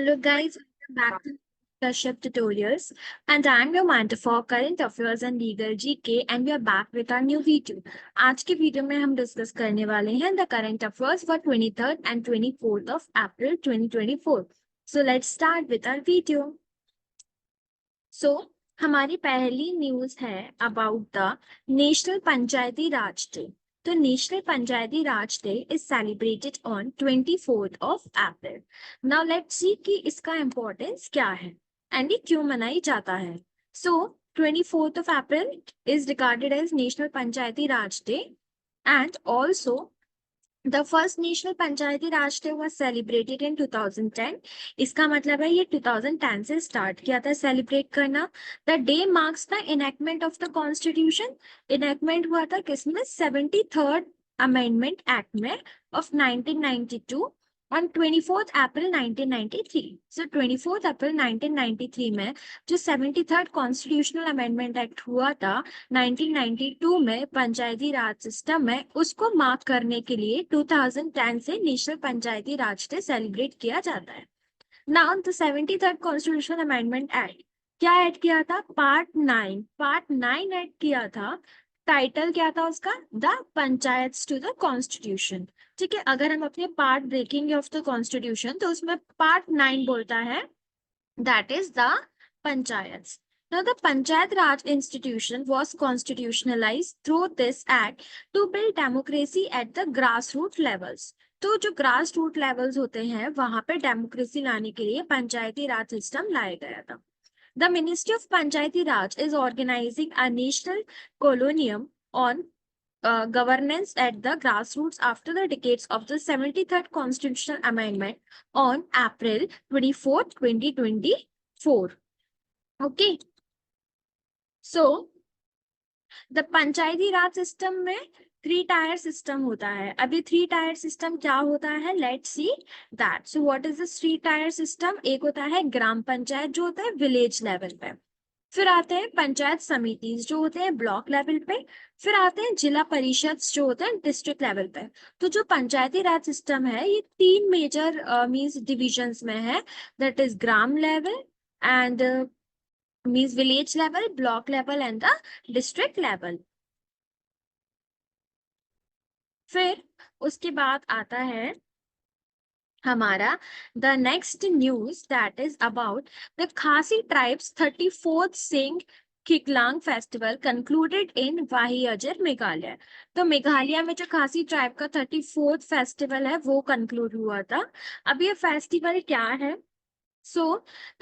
Hello guys, welcome back to Kashyap Tutorials, and I'm your mentor for Current Affairs and Legal GK, and we are back with our new video. आज के video में हम discuss करने वाले हैं the current affairs for 23rd and 24th of April 2024. So let's start with our video. So हमारी पहली news है about the national Panchayati Raj day. तो national Panchayati Raj day is celebrated on 24th of April. Now let's see कि इसका importance क्या है and ये क्यों मनाई जाता है. सो 24th of April is regarded as national Panchayati Raj day and also The first national Panchayati Raj day was celebrated in 2010. इसका मतलब है ये 2010 से स्टार्ट किया था सेलिब्रेट करना. The day marks the enactment of the constitution. enactment हुआ था किसमें? 73rd Amendment Act में of 1992 on 24th April 1993. So 24th April 1993 में जो 73rd Constitutional Amendment Act हुआ था 1992 में पंचायती राज सिस्टम में, उसको मार्क करने के लिए 2010 से national Panchayati Raj day celebrate किया जाता है. Now the 73rd constitutional amendment act क्या ऐड किया था? पार्ट 9 ऐड किया था. टाइटल क्या था उसका? The panchayat to the constitution. ठीक है, अगर हम अपने पार्ट देखेंगे ऑफ द कॉन्स्टिट्यूशन तो उसमें पार्ट 9 बोलता है that is the panchayat. Now, the Panchayat Raj institution was constitutionalized through this act to build democracy at the grassroots levels. तो जो ग्रास रूट लेवल्स होते हैं वहां पे डेमोक्रेसी लाने के लिए पंचायती राज सिस्टम लाया गया था. The Ministry of Panchayati Raj is organizing a national colonium on governance at the grassroots after the decades of the 73rd Constitutional Amendment on April 24, 2024. Okay. So, the Panchayati Raj system में 3 tier system होता है. अभी 3 tier system क्या होता है? Let's see that. So what is the 3 tier system? एक होता है ग्राम पंचायत जो होता है विलेज लेवल पे, फिर आते हैं पंचायत समिति जो होते हैं ब्लॉक लेवल पे, फिर आते हैं जिला परिषद जो होते हैं डिस्ट्रिक्ट लेवल पे. तो जो पंचायती राज सिस्टम है ये 3 मेजर मींस डिविजन्स में है. That is gram level and means village level, block level and the district level. फिर उसके बाद आता है हमारा the next news that is about the Khasi tribes 34th Seng Khihlang festival concluded in Wahiajer Meghalaya. तो मेघालय में जो खासी ट्राइब का 34th फेस्टिवल है वो कंक्लूड हुआ था. अब ये फेस्टिवल क्या है? So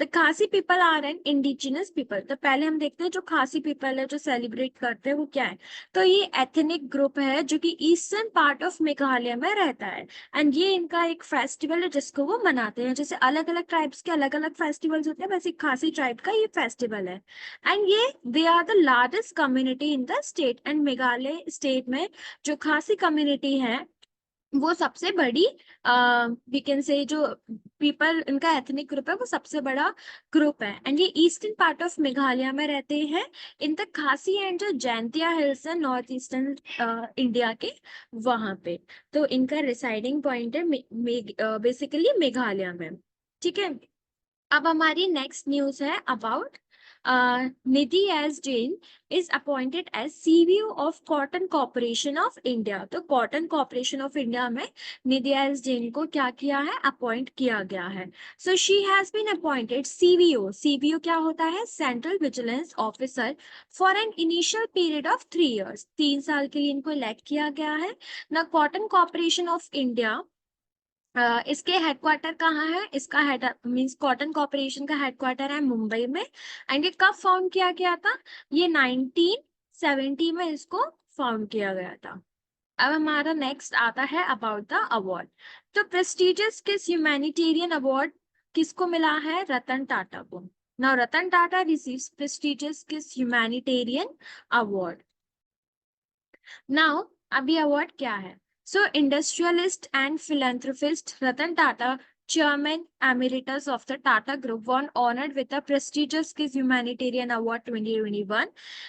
the Khasi people are an indigenous people. तो पहले हम देखते हैं जो खासी पीपल है जो सेलिब्रेट करते हैं वो क्या है. तो ये एथनिक ग्रुप है जो कि ईस्टर्न पार्ट ऑफ मेघालय में रहता है एंड ये इनका एक फेस्टिवल है जिसको वो मनाते हैं. जैसे अलग अलग ट्राइब्स के अलग अलग फेस्टिवल्स होते हैं वैसे खासी ट्राइब का ये फेस्टिवल है एंड ये they are the largest community in the state. And Meghalaya state में जो खासी कम्युनिटी है वो सबसे बड़ी वी कैन से जो पीपल इनका एथनिक ग्रुप है वो सबसे बड़ा ग्रुप है एंड ये ईस्टर्न पार्ट ऑफ मेघालय में रहते हैं इन द खासी एंड जो जैंतिया हिल्स है नॉर्थ ईस्टर्न इंडिया के वहां पे. तो इनका रिसाइडिंग पॉइंट है बेसिकली मेघालय में. ठीक है, अब हमारी नेक्स्ट न्यूज है about Nidhi S Jain is appointed as CVO of Cotton Corporation of India. तो कॉटन कॉर्पोरेशन ऑफ इंडिया में निधि एस जैन को क्या किया है? अपॉइंट किया गया है. So she has been appointed CVO. CVO क्या होता है? Central vigilance officer for an initial period of 3 years. 3 साल के लिए इनको इलेक्ट किया गया है ना. कॉटन कॉर्पोरेशन ऑफ इंडिया इसके हेडक्वार्टर कहाँ है? इसका हेड मींस कॉटन कॉर्पोरेशन का हेडक्वार्टर है मुंबई में एंड ये कब फाउंड किया गया था? ये 1970 में इसको फाउंड किया गया था. अब हमारा नेक्स्ट आता है अबाउट द अवार्ड. तो प्रेस्टिजियस किस ह्यूमैनिटेरियन अवार्ड किसको मिला है? रतन टाटा को. Now Ratan Tata receives prestigious किस ह्यूमैनिटेरियन अवार्ड. नाउ अभी अवार्ड क्या है? So, industrialist and philanthropist Ratan Tata Chairman Emeritus of the Tata Group, were honored with the prestigious KISS Humanitarian Award 2021.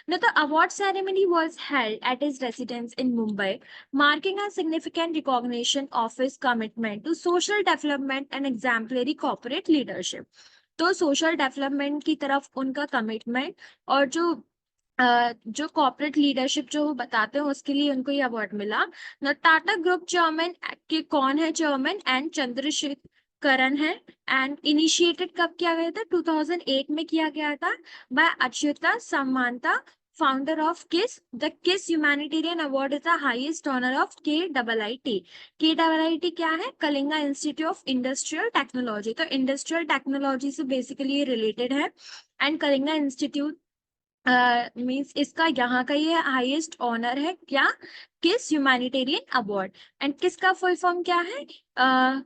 Now, the award ceremony was held at his residence in Mumbai, marking a significant recognition of his commitment to social development and exemplary corporate leadership. तो social development की तरफ उनका commitment और जो corporate leadership जो वो बताते हैं उसके लिए उनको ये अवार्ड मिला। न टाटा ग्रुप चेयरमैन के कौन है चेयरमैन? एन चंद्रशेखरन है। एंड इनिशिएटेड कब किया गया था? 2008 में किया गया था by Achyuta Samanta, founder of KISS. The KISS humanitarian award is the highest honour of KIIT। KIIT क्या है? Kalinga institute of industrial technology. तो इंडस्ट्रियल टेक्नोलॉजी से बेसिकली ये रिलेटेड है। एंड कलिंगा इंस्टीट्यूट मीन्स इसका यहाँ का ये हाईएस्ट ऑनर है क्या? KISS humanitarian award. एंड किसका फुल फॉर्म क्या है?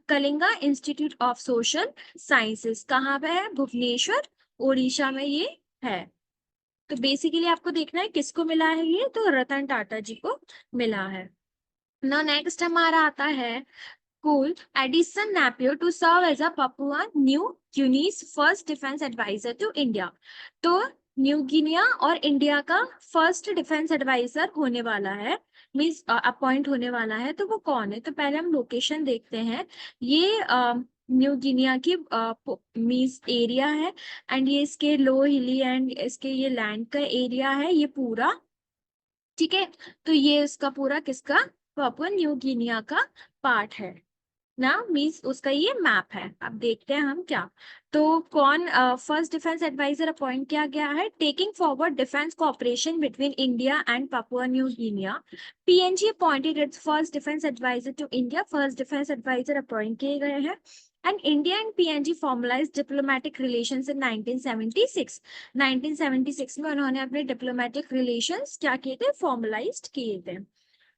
Kalinga institute of social sciences. कहाँ पे है? भुवनेश्वर, उड़ीसा में ये है। तो बेसिकली आपको देखना है किसको मिला है ये, तो रतन टाटा जी को मिला है ना। नेक्स्ट हमारा आता है Cool. Edison Napier to serve as a Papua New Guinea's first defense advisor to India. तो न्यू गिनिया और इंडिया का फर्स्ट डिफेंस एडवाइजर होने वाला है, मीन्स अपॉइंट होने वाला है। तो वो कौन है? तो पहले हम लोकेशन देखते हैं। ये न्यू गिनिया की मीन्स एरिया है एंड ये इसके लो हिली एंड इसके ये लैंड का एरिया है ये पूरा, ठीक है। तो ये इसका पूरा किसका? पापुआ न्यू गिनिया का पार्ट है ना, मीन्स उसका ये मैप है। अब देखते हैं हम क्या। तो कौन फर्स्ट डिफेंस एडवाइजर अपॉइंट किया गया है? Taking forward defence cooperation between India and Papua New Guinea, PNG appointed its first defence adviser to India. First defence adviser appoint किए गए हैं। And India and PNG formalised diplomatic relations in 1976। 1976 में उन्होंने अपने diplomatic relations क्या किए थे? Formalised किए थे।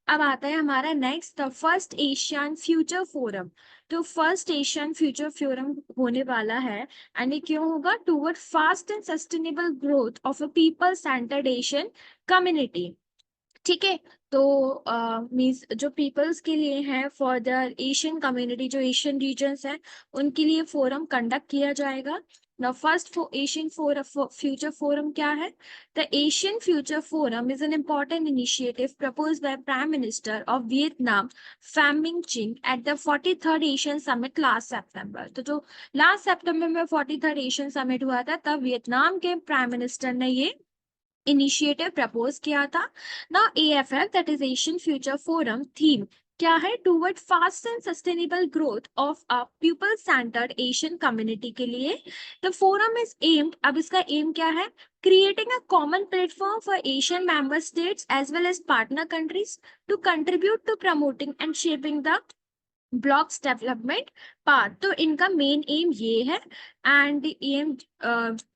अब आता है हमारा next, the first Asian future forum. तो फर्स्ट एशियन फ्यूचर फोरम होने वाला है एंड ये क्यों होगा? Toward fast and sustainable growth of a people centred Asian community, ठीक है। तो मीन्स जो पीपल्स के लिए है फॉर द एशियन कम्युनिटी, जो एशियन रीजन्स हैं उनके लिए फोरम कंडक्ट किया जाएगा। Now, first for Asian Future Forum क्या है? The Asian Future Forum is an important initiative proposed by Prime Minister of Vietnam, Pham Minh Chinh, at the 43rd Asian Summit last September. तो जो last सितंबर में 43rd Asian summit हुआ था तब Vietnam के prime minister ने ये initiative propose किया था ना। AFF that is Asian future forum theme क्या है? Toward fast and sustainable growth of a people centred Asian community के लिए द फोरम इज एम्ड। अब इसका एम क्या है? Creating a common platform for Asian member states as well as partner countries to contribute to promoting and shaping the bloc's development part. तो इनका main aim ये है। एंड एम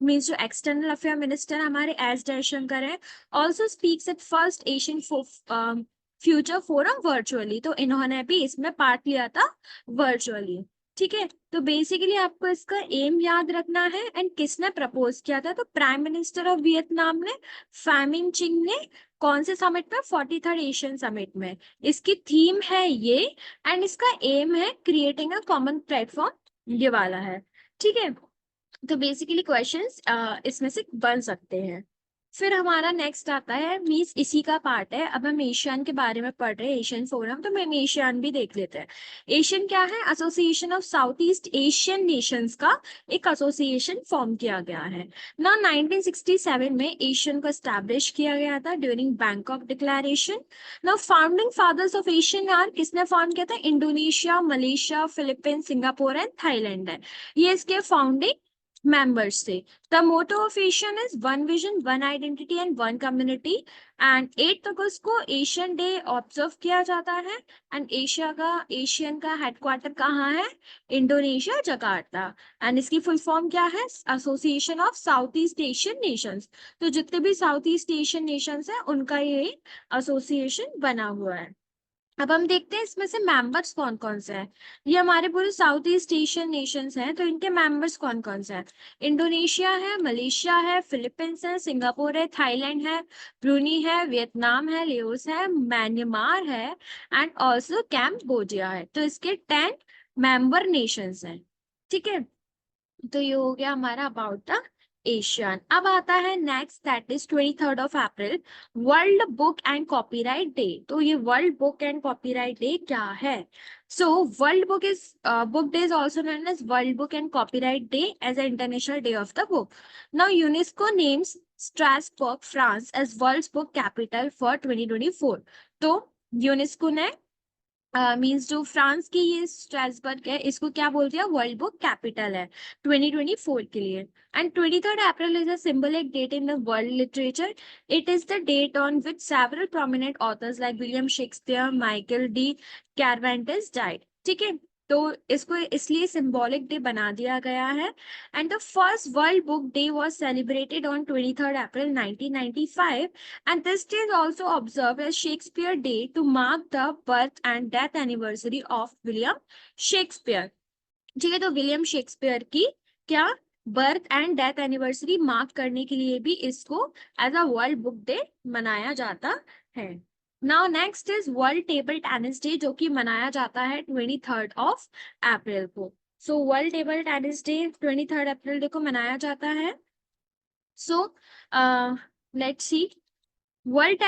मीन्स जो external affair minister हमारे S Jaishankar है also speaks at first Asian future forum virtually. तो इन्होंने भी इसमें पार्ट लिया था वर्चुअली, ठीक है। तो बेसिकली आपको इसका एम याद रखना है एंड किसने प्रपोज किया था? तो प्राइम मिनिस्टर ऑफ वियतनाम ने, फामिन चिंग ने। कौन से समिट में? 43rd एशियन समिट में। इसकी थीम है ये एंड इसका एम है क्रिएटिंग अ कॉमन प्लेटफॉर्म, ये वाला है, ठीक है। तो बेसिकली क्वेश्चंस इसमें से बन सकते हैं। फिर हमारा नेक्स्ट आता है, मीन्स इसी का पार्ट है। अब हम एशियन के बारे में पढ़ रहे हैं, एशियन फोरम, तो हम एशियन भी देख लेते हैं। एशियन क्या है? Association of south east Asian Nations का एक एसोसिएशन फॉर्म किया गया है ना। 1967 में एशियन को एस्टैब्लिश किया गया था ड्यूरिंग बैंकॉक डिक्लेरेशन। ना फाउंडिंग फादर्स ऑफ एशियन यार किसने फॉर्म किया था? Indonesia, Malaysia, Philippines, Singapore and Thailand है ये इसके founding members say. The motto of Asian is one vision, one identity and one community. And 8 अगस्त को एशियन डे ऑब्जर्व किया जाता है। एंड एशियन का हेडक्वार्टर कहाँ है? Indonesia, Jakarta. एंड इसकी फुल फॉर्म क्या है? Association of south east Asian Nations. तो जितने भी साउथ ईस्ट एशियन नेशंस हैं उनका ये एसोसिएशन बना हुआ है। अब हम देखते हैं इसमें से मेंबर्स कौन कौन से हैं। ये हमारे पूरे साउथ ईस्ट एशियन नेशंस हैं, तो इनके मेंबर्स कौन कौन से हैं? इंडोनेशिया है, मलेशिया है, फिलीपींस है, सिंगापुर है, थाईलैंड है, ब्रूनी है, वियतनाम है, लेओस है, म्यांमार है एंड ऑल्सो कैम्बोडिया है। तो इसके 10 मेंबर नेशंस हैं, ठीक है। तो ये हो गया हमारा अबाउट द एशियन। अब आता है next, that is 23rd of April, world book and copyright day. तो ये world book and copyright day क्या है? So world book day is also known as world book and copyright day as a international day of the book. Now UNESCO names Strasbourg France as world book capital for 2024। तो UNESCO ने means जो France की ये Strasbourg है, इसको क्या बोल दिया? वर्ल्ड बुक कैपिटल है 2024 के लिए। And 23rd April is a symbolic date in the world literature. It is the date on which several prominent authors like William Shakespeare, Michael de Cervantes died, ठीक है। तो इसको इसलिए सिंबॉलिक डे बना दिया गया है। And the first world book day was celebrated on 23rd April 1995, and this day is also observed as Shakespeare Day to mark the birth and death anniversary of William Shakespeare। ठीक है, तो William Shakespeare की क्या birth and death anniversary mark करने के लिए भी इसको as a world book day मनाया जाता है। Now next is world table tennis day, जो कि मनाया जाता है 23rd of April को। So world table tennis day 23rd April को मनाया जाता है। So let's see, world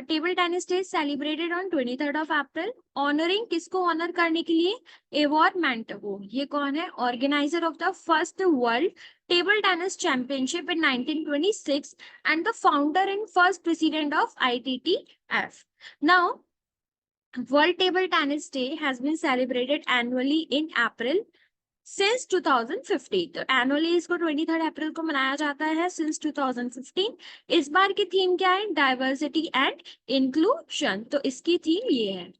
table tennis day celebrated on 23rd of April, honouring किसको ऑनर करने के लिए? Ivor Montagu. ये कौन है? Organiser of the first world table tennis championship in 1926 and the founder and first president of ITTF। Now world table tennis day has been celebrated annually in April since 2015। तो annually इसको 23rd April को मनाया जाता है since 2015। इस बार की theme क्या है? Diversity and inclusion. तो इसकी थीम ये है।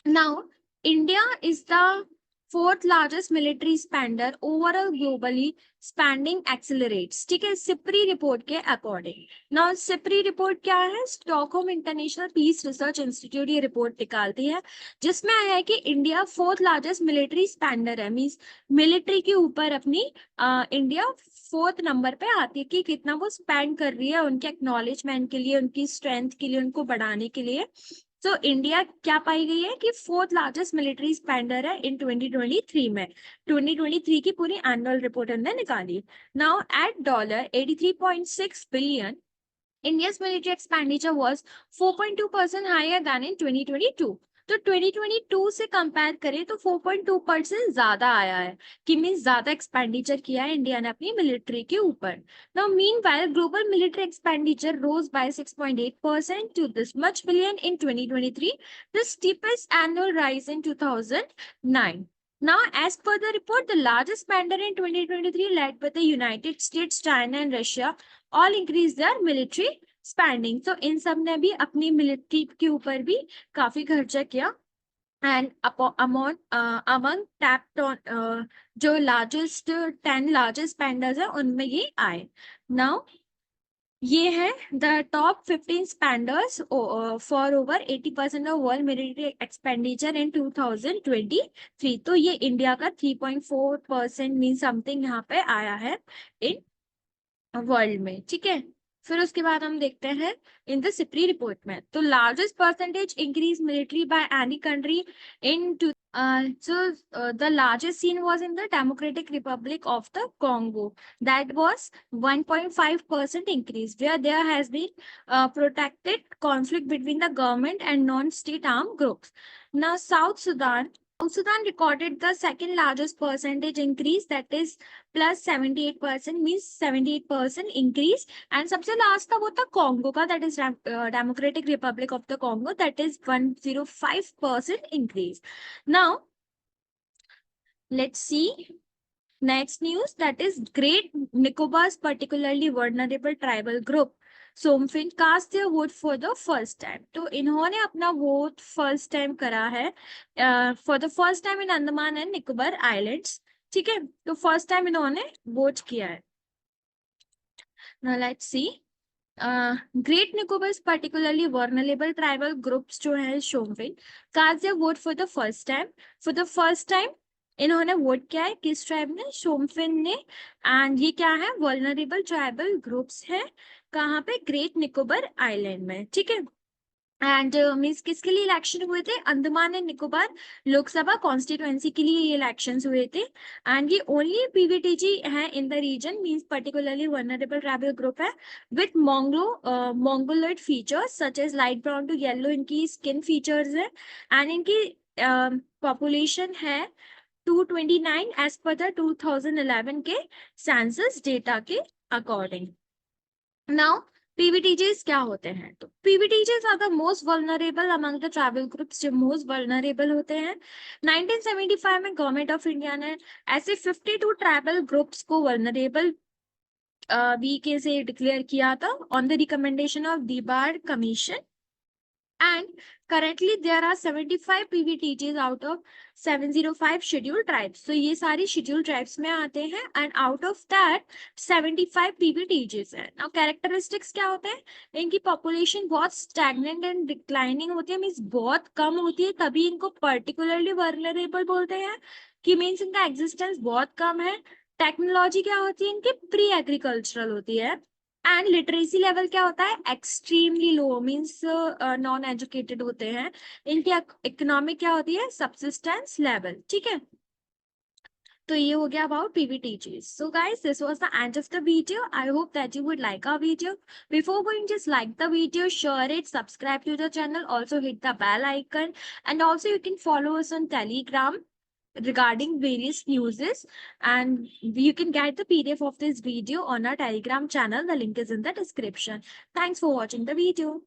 Now India is the fourth largest military spender overall globally, spending accelerates, ठीक है, सिप्री रिपोर्ट के अकॉर्डिंग। नाउ सिप्री रिपोर्ट क्या है? Stockholm International Peace Research Institute ये रिपोर्ट निकालती है, जिसमें आया है कि India fourth largest military spender है। मीन्स मिलिट्री के ऊपर अपनी इंडिया फोर्थ नंबर पे आती है कि कितना वो स्पेंड कर रही है उनके एक्नॉलेजमेंट के लिए, उनकी स्ट्रेंथ के लिए, उनको बढ़ाने के लिए। तो इंडिया क्या पाई गई है कि फोर्थ लार्जेस्ट मिलिट्री स्पेंडर है इन 2023 में। 2023 की पूरी एनुअल रिपोर्ट हमने निकाली। Now at $83.6 billion, India's military expenditure was 4.2% higher than in 2022। तो 2022 से कंपेयर करें तो 4.2% ज्यादा आया है, कि मीन्स ज्यादा एक्सपेंडिचर किया है इंडिया ने अपनी मिलिट्री के ऊपर। Now meanwhile global military expenditure rose by 6.8% to this much billion in 2023, the steepest annual rise in 2009। Now, as per the report, the largest spender in 2023, led by the United States, China, and Russia, all increase their military spending. तो इन सब ने भी अपनी military के ऊपर भी काफी खर्चा किया। एंड अमाउंट अमंग टैप जो लार्जेस्ट 10 लार्जेस्ट स्पेंडर्स है उनमें ये आए। नाउ ये है the top 15 spenders for over 80% of world military expenditure in 2023। तो ये इंडिया का 3.4% मीन समथिंग यहाँ पे आया है इन वर्ल्ड में, ठीक है। फिर उसके बाद हम देखते हैं इन द सिप्री रिपोर्ट में, तो largest percentage increase military by any country in to the largest scene was in the Democratic Republic of the Congo, that was 1.5% increase, where there has been protected conflict between the government and non-state armed groups. Now South Sudan recorded the second largest percentage increase, that is plus 78%, means 78% increase। and सबसे last था वो था Congo का, that is Democratic Republic of the Congo, that is 105% increase। Now let's see next news, that is Great Nicobar's particularly vulnerable tribal group Shompen cast their vote for the first time. तो इन्होंने अपना vote first time करा है for the first time in Andaman and Nicobar islands, ठीक है। तो first time इन्होंने vote किया है। Now let's see great Nicobar particularly vulnerable tribal groups जो है Shompen cast their vote for the first time. For the first time इन्होंने वोट किया है, किस ट्राइब ने? सोमफिन ने। एंड ये क्या है? वल्नरेबल ट्राइबल ग्रुप्स है, कहाँ पे? ग्रेट निकोबार आइलैंड में, ठीक है। एंड मीन्स किसके लिए इलेक्शन हुए थे? अंडमान एंड निकोबार लोकसभा कॉन्स्टिट्युएंसी के लिए ये इलेक्शंस हुए थे। एंड ये ओनली पीवीटीजी है in the region, means particularly vulnerable tribal group है with Mongoloid features such as light brown to yellow, इनकी स्किन फीचर्स है। एंड इनकी पॉपुलेशन है 229 एज पर द 2011 के सेंसस डेटा के अकॉर्डिंग। नाउ पीवीटीजेस क्या होते हैं? तो PVTGs are the most vulnerable among the tribal groups, जो मोस्ट वल्नरेबल होते हैं। 1975 में गवर्नमेंट ऑफ इंडिया ने ऐसे 52 ट्राइबल ग्रुप्स को वल्नरेबल वीके से डिक्लेयर किया था ऑन द रिकमेंडेशन ऑफ दीबार commission. And currently there are 75 PVTGs out of 705 scheduled tribes. So ये सारी scheduled tribes में आते हैं and out of that 75 PVTGs हैं। Now characteristics क्या होते हैं? इनकी population बहुत stagnant and declining होती है, means बहुत कम होती है, तभी इनको particularly vulnerable बोलते हैं कि means इनका existence बहुत कम है। टेक्नोलॉजी क्या होती है इनकी? प्री एग्रीकल्चरल होती है। एंड लिटरेसी लेवल क्या होता है? Extremely low, means non educated होते हैं। इनकी इकोनॉमिक क्या होती है? Subsistence level. ठीक है, तो ये हो गया about PVTGs. So guys, this was the end of the video. I hope that you would like our video. Before going, just like the video, share it, subscribe to the channel, also hit the bell icon, and also you can follow us on Telegram regarding various newses, and you can get the PDF of this video on our Telegram channel. The link is in the description. Thanks for watching the video.